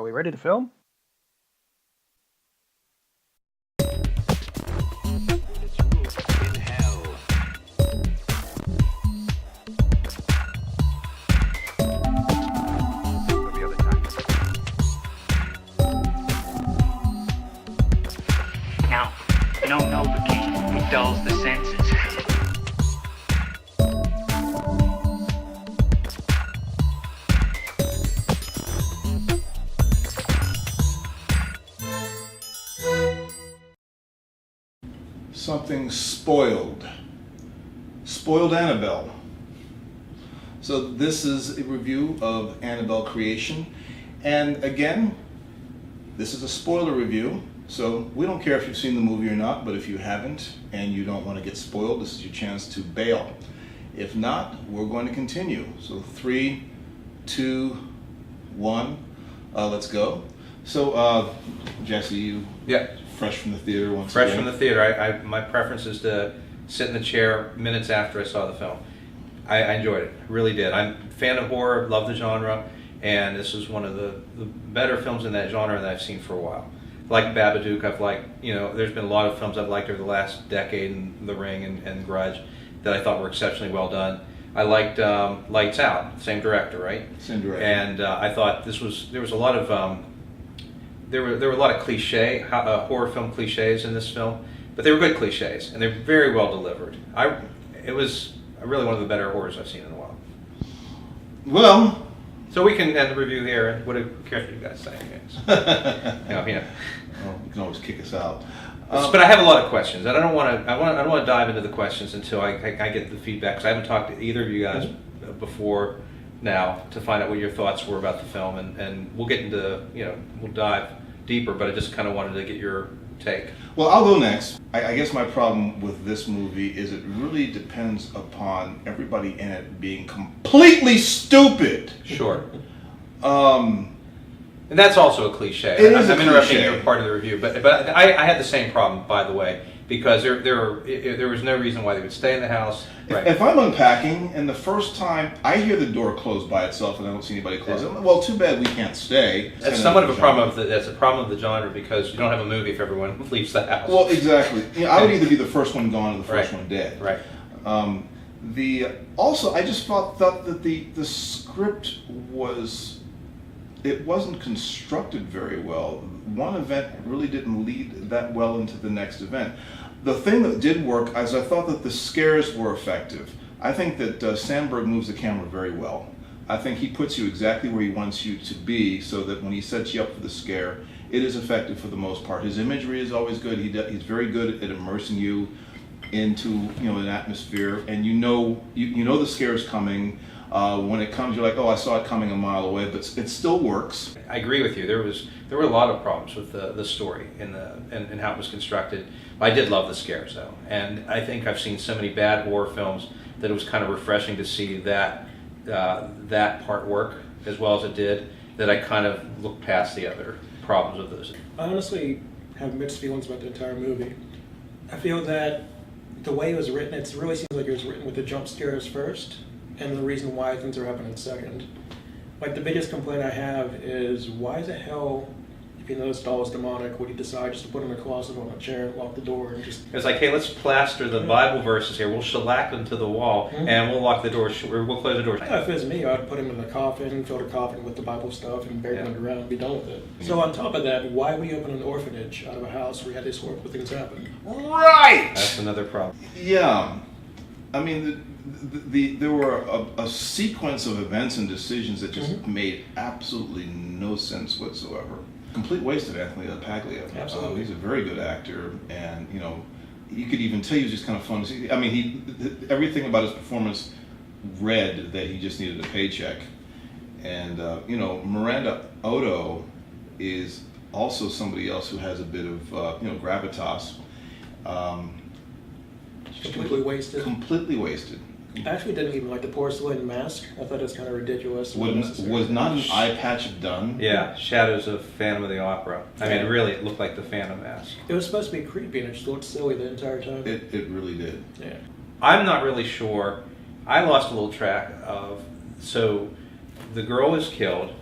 Are we ready to film? Now, no Novocaine. It dulls the senses. Something spoiled. Spoiled Annabelle. So this is a review of Annabelle Creation. And again, this is a spoiler review. So we don't care if you've seen the movie or not, but if you haven't and you don't want to get spoiled, this is your chance to bail. If not, we're going to continue. So 3, 2, 1, let's go. So Jesse, you fresh from the theater once Fresh again. from the theater. My preference is to sit in the chair minutes after I saw the film. I enjoyed it, really did. I'm a fan of horror, love the genre, and this is one of the better films in that genre that I've seen for a while. Like Babadook, I've liked, there's been a lot of films I've liked over the last decade, and The Ring and Grudge, that I thought were exceptionally well done. I liked Lights Out, same director, right? Same director. And I thought there was a lot of there were a lot of horror film cliches in this film, but they were good cliches, and they're very well delivered. It was really one of the better horrors I've seen in a while. Well, so we can end the review here, and what cares what you guys say? well, you can always kick us out. But I have a lot of questions, and I don't want to dive into the questions until I get the feedback, because I haven't talked to either of you guys before now to find out what your thoughts were about the film, and we'll get into, we'll dive deeper, but I just kind of wanted to get your take. Well, I'll go next. I guess my problem with this movie is it really depends upon everybody in it being completely stupid. Sure. And that's also a cliche. It is I'm a interrupting cliche. your part of the review, but I had the same problem, by the way, because there was no reason why they would stay in the house. Right. If I'm unpacking and the first time I hear the door close by itself and I don't see anybody close it, well, too bad we can't stay. That's somewhat of a problem that's a problem of the genre, because you don't have a movie if everyone leaves the house. Well, exactly. I would either be the first one gone or the first one dead. Right. Also, I just thought that the script wasn't constructed very well. One event really didn't lead that well into the next event. The thing that did work is I thought that the scares were effective. I think that Sandberg moves the camera very well. I think he puts you exactly where he wants you to be, so that when he sets you up for the scare, it is effective for the most part. His imagery is always good. He's very good at immersing you into an atmosphere, and you know the scare is coming. When it comes, you're like, oh, I saw it coming a mile away, but it still works. I agree with you. There were a lot of problems with the story and how it was constructed. I did love the scares, though, and I think I've seen so many bad horror films that it was kind of refreshing to see that part work as well as it did, that I kind of looked past the other problems of those. I honestly have mixed feelings about the entire movie. I feel that the way it was written, it really seems like it was written with the jump scares first, and the reason why things are happening second. Like, the biggest complaint I have is, why the hell, if you know this doll is demonic, would you decide just to put him in a closet on a chair and lock the door and just... It's like, hey, let's plaster the Bible verses here. We'll shellac them to the wall, and we'll lock the door, or we'll close the door. If it was me, I'd put him in a coffin, fill the coffin with the Bible stuff, and bury him underground and be done with it. So on top of that, why would you open an orphanage out of a house where you had these horrible things happen? Right! That's another problem. Yeah. I mean, there were a sequence of events and decisions that just made absolutely no sense whatsoever. Complete waste of Anthony Paglia. Absolutely. He's a very good actor, and you could even tell he was just kind of fun to see. I mean, everything about his performance read that he just needed a paycheck. And Miranda Otto is also somebody else who has a bit of gravitas. Completely wasted. Completely wasted. I actually didn't even like the porcelain mask. I thought it was kind of ridiculous. Was not an eye patch done? Yeah, Shadows of Phantom of the Opera. I mean, really, it looked like the Phantom mask. It was supposed to be creepy, and it just looked silly the entire time. It really did. Yeah. I'm not really sure. I lost a little track of... So, the girl is killed.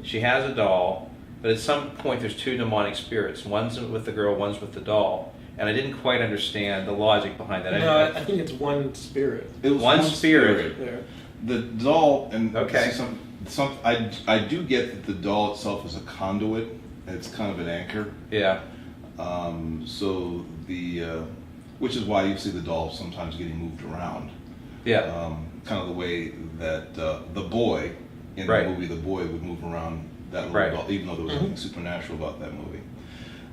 She has a doll. but at some point there's two demonic spirits. One's with the girl, one's with the doll. And I didn't quite understand the logic behind that. No, I think it's one spirit. It was One spirit. Yeah. The doll, and Okay. see, I do get that the doll itself is a conduit. It's kind of an anchor. Yeah. So which is why you see the doll sometimes getting moved around. Yeah. Kind of the way that the boy in Right. the movie, the boy would move around that little Right. doll, even though there was nothing supernatural about that movie.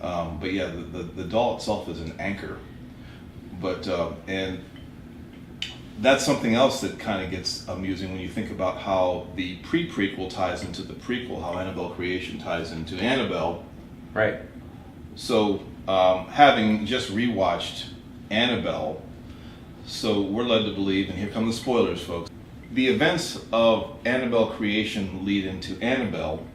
But yeah, the doll itself is an anchor. But and that's something else that kind of gets amusing when you think about how the pre-prequel ties into the prequel, how Annabelle Creation ties into Annabelle. Right. So having just rewatched Annabelle, so we're led to believe, and here come the spoilers, folks. The events of Annabelle Creation lead into Annabelle.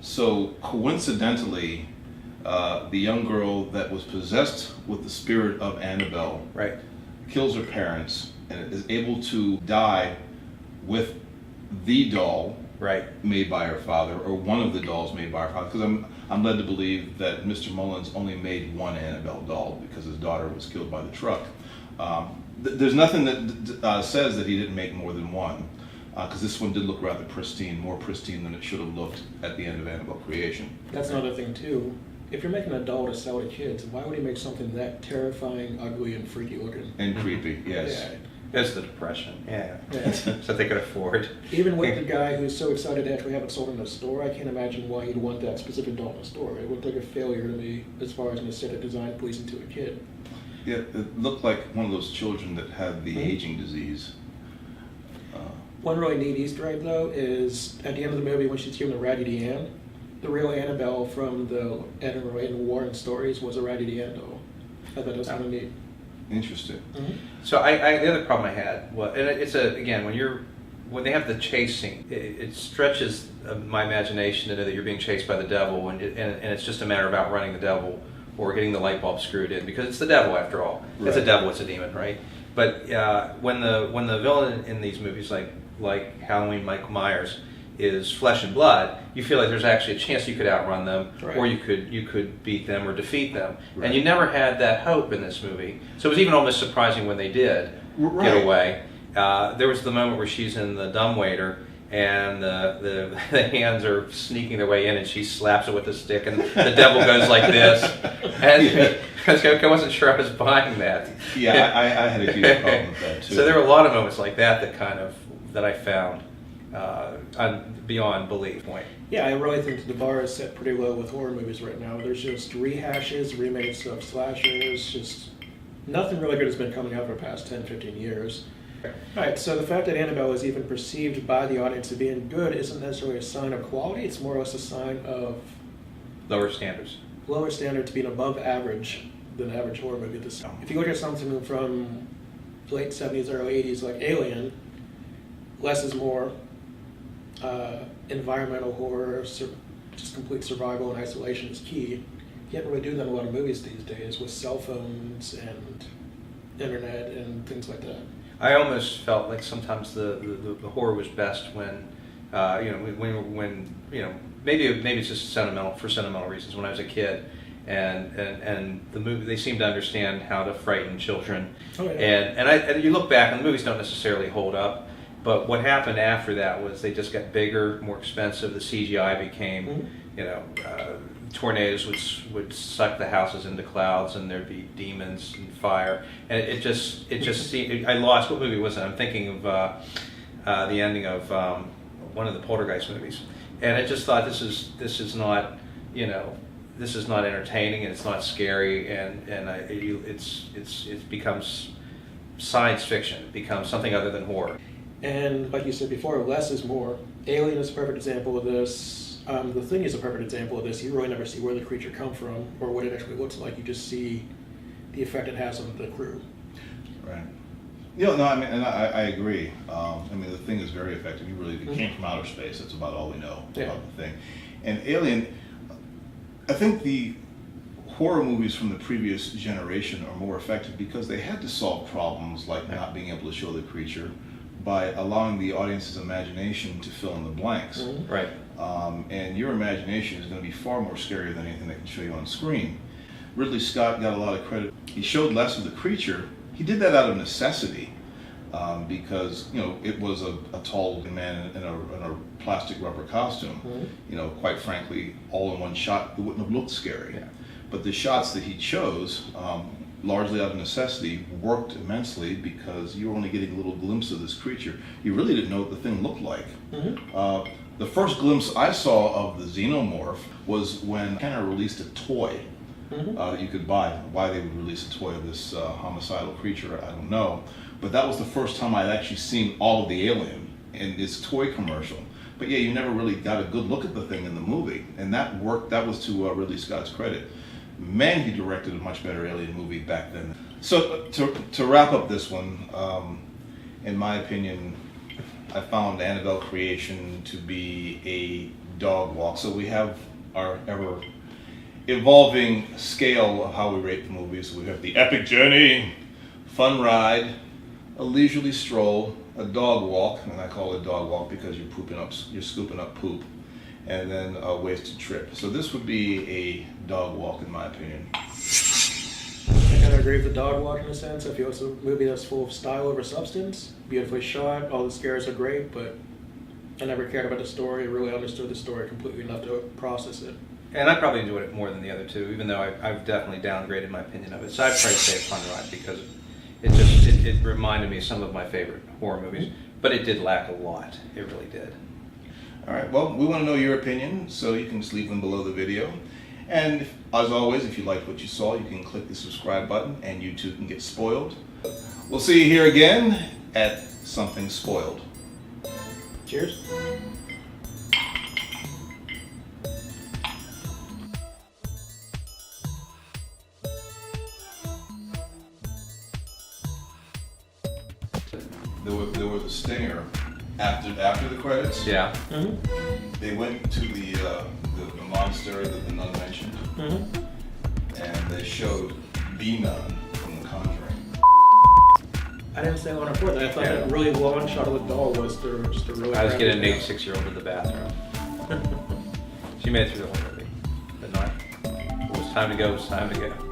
So coincidentally, the young girl that was possessed with the spirit of Annabelle Right. kills her parents and is able to die with the doll Right. made by her father, or one of the dolls made by her father, because I'm led to believe that Mr. Mullins only made one Annabelle doll because his daughter was killed by the truck. There's nothing that says that he didn't make more than one, because this one did look rather pristine, more pristine than it should have looked at the end of Annabelle Creation. That's another thing too. If you're making a doll to sell to kids, why would you make something that terrifying, ugly, and freaky looking? And creepy, yes. Yeah. It's the Depression. Yeah. Yeah. So they could afford. Even with the guy who's so excited to actually have it sold in a store, I can't imagine why he'd want that specific doll in a store. It looked like a failure to me as far as an aesthetic design pleasing to a kid. Yeah, it looked like one of those children that had the aging disease. One really neat Easter egg, though, is at the end of the movie when she's given a Raggedy Ann, the real Annabelle from the Edinburgh and Warren stories was a Raggedy Ann doll. I thought that was kind of neat. Interesting. So the other problem I had was, and it's again when they have the chase scene, it stretches my imagination to know that you're being chased by the devil, and it's just a matter of outrunning the devil or getting the light bulb screwed in, because it's the devil after all. It's a Right. devil, it's a demon, right? But when the villain in these movies, like Halloween, Michael Myers, is flesh and blood, you feel like there's actually a chance you could outrun them, Right. or you could beat them or defeat them. Right. And you never had that hope in this movie. So it was even almost surprising when they did Right. get away. There was the moment where she's in the dumbwaiter and the hands are sneaking their way in, and she slaps it with a stick, and the devil goes like this. And I wasn't sure I was buying that. Yeah, I had a huge problem with that too. So there were a lot of moments like that that I found beyond belief point. Yeah, I really think the bar is set pretty low with horror movies right now. There's just rehashes, remakes of slashers, just nothing really good has been coming out for the past 10, 15 years. Alright, so the fact that Annabelle is even perceived by the audience as being good isn't necessarily a sign of quality, it's more or less a sign of Lower standards. lower standards being above average than average horror movie at this time. If you look at something from late 70s, early 80s like Alien, less is more, environmental horror, just complete survival and isolation is key. You can't really do that in a lot of movies these days with cell phones and internet and things like that. I almost felt like sometimes the horror was best when, when maybe it's just sentimental reasons. When I was a kid, and the movie, they seemed to understand how to frighten children. Oh, yeah. And you look back, and the movies don't necessarily hold up. But what happened after that was they just got bigger, more expensive. The CGI became, tornadoes would suck the houses into clouds, and there'd be demons and fire, and it just seemed. I lost, what movie was it? I'm thinking of the ending of one of the Poltergeist movies, and I just thought this is not entertaining, and it's not scary, and it becomes science fiction. It becomes something other than horror. And like you said before, less is more. Alien is a perfect example of this. The Thing is a perfect example of this. You really never see where the creature comes from or what it actually looks like. You just see the effect it has on the crew. Right. I agree. The Thing is very effective. It came from outer space. That's about all we know about the Thing. And Alien, I think the horror movies from the previous generation are more effective because they had to solve problems like not being able to show the creature, by allowing the audience's imagination to fill in the blanks. Right. And your imagination is going to be far more scary than anything they can show you on screen. Ridley Scott got a lot of credit. He showed less of the creature. He did that out of necessity, because it was a tall man in a plastic rubber costume. Quite frankly, all in one shot, it wouldn't have looked scary. Yeah. But the shots that he chose, largely out of necessity, worked immensely because you were only getting a little glimpse of this creature. You really didn't know what the thing looked like. The first glimpse I saw of the xenomorph was when Kenner released a toy that you could buy. Why they would release a toy of this homicidal creature, I don't know. But that was the first time I'd actually seen all of the alien in this toy commercial. But yeah, you never really got a good look at the thing in the movie. And that worked. That was to Ridley Scott's credit. Man, he directed a much better alien movie back then. So to wrap up this one, in my opinion, I found Annabelle Creation to be a dog walk. So we have our ever evolving scale of how we rate the movies. We have the epic journey, fun ride, a leisurely stroll, a dog walk, and I call it a dog walk because you're scooping up poop, and then a wasted trip. So this would be a dog walk in my opinion. I kind of agree with the dog walk in a sense. I feel it's a movie that's full of style over substance, beautifully shot, all the scares are great, but I never cared about the story, really understood the story completely enough to process it. And I probably enjoyed it more than the other two, even though I've definitely downgraded my opinion of it. So I'd probably say a fun ride because it reminded me of some of my favorite horror movies, but it did lack a lot. It really did. All right, well, we want to know your opinion, so you can just leave them below the video. And as always, if you liked what you saw, you can click the subscribe button and you too can get spoiled. We'll see you here again at Something Spoiled. Cheers. There was a stinger after the credits. Yeah. They went to the monastery that the nun mentioned, and they showed the nun from The Conjuring. I didn't say one before that. I thought that really long shot of the doll was just a really. I was graphic getting an shot. 86-year-old in the bathroom. She made it through the whole movie. But no, it was time to go. It was time to go.